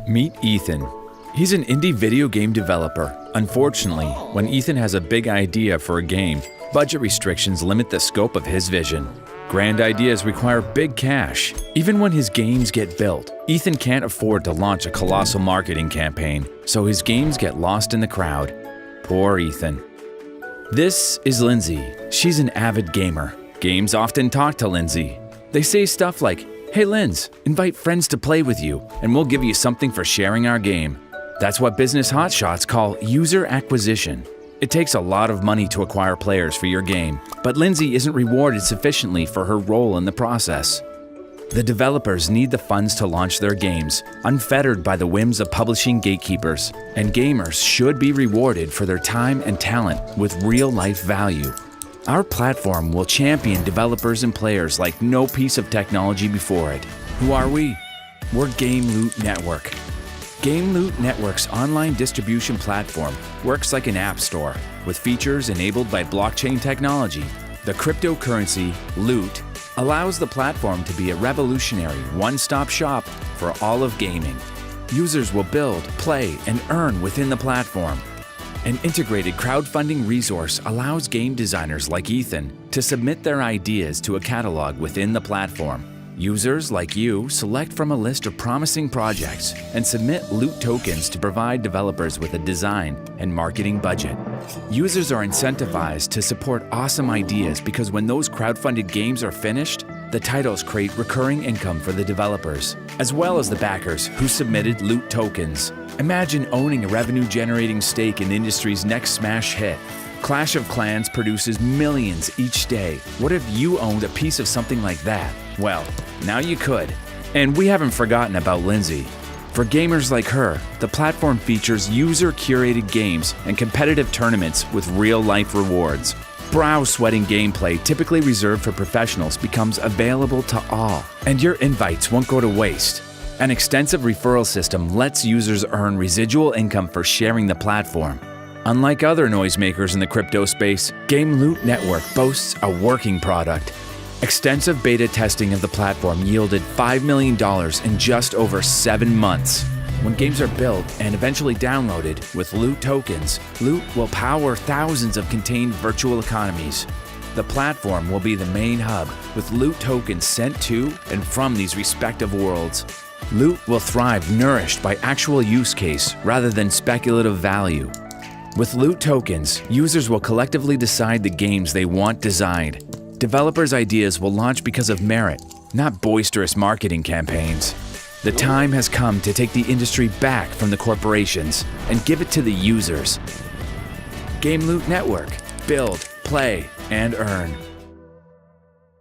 Meet Ethan. He's an indie video game developer. Unfortunately, when Ethan has a big idea for a game, budget restrictions limit the scope of his vision. Grand ideas require big cash. Even when his games get built, Ethan can't afford to launch a colossal marketing campaign, so his games get lost in the crowd. Poor Ethan. This is Lindsay. She's an avid gamer. Games often talk to Lindsay. They say stuff like, "Hey Linz, invite friends to play with you, and we'll give you something for sharing our game." That's what business hotshots call user acquisition. It takes a lot of money to acquire players for your game, but Lindsay isn't rewarded sufficiently for her role in the process. The developers need the funds to launch their games, unfettered by the whims of publishing gatekeepers, and gamers should be rewarded for their time and talent with real-life value. Our platform will champion developers and players like no piece of technology before it. Who are we? We're Game Loot Network. Game Loot Network's online distribution platform works like an app store with features enabled by blockchain technology. The cryptocurrency, Loot, allows the platform to be a revolutionary one-stop shop for all of gaming. Users will build, play, and earn within the platform. An integrated crowdfunding resource allows game designers like Ethan to submit their ideas to a catalog within the platform. Users like you select from a list of promising projects and submit loot tokens to provide developers with a design and marketing budget. Users are incentivized to support awesome ideas because when those crowdfunded games are finished, the titles create recurring income for the developers, as well as the backers who submitted loot tokens. Imagine owning a revenue-generating stake in the industry's next smash hit. Clash of Clans produces millions each day. What if you owned a piece of something like that? Well, now you could. And we haven't forgotten about Lindsay. For gamers like her, the platform features user-curated games and competitive tournaments with real-life rewards. Brow-sweating gameplay typically reserved for professionals becomes available to all, and your invites won't go to waste. An extensive referral system lets users earn residual income for sharing the platform. Unlike other noisemakers in the crypto space, Game Loot Network boasts a working product. Extensive beta testing of the platform yielded $5 million in just over 7 months. When games are built and eventually downloaded with Loot tokens, Loot will power thousands of contained virtual economies. The platform will be the main hub, with Loot tokens sent to and from these respective worlds. Loot will thrive nourished by actual use case rather than speculative value. With Loot tokens, users will collectively decide the games they want designed. Developers' ideas will launch because of merit, not boisterous marketing campaigns. The time has come to take the industry back from the corporations and give it to the users. Game Loot Network. Build, play, and earn.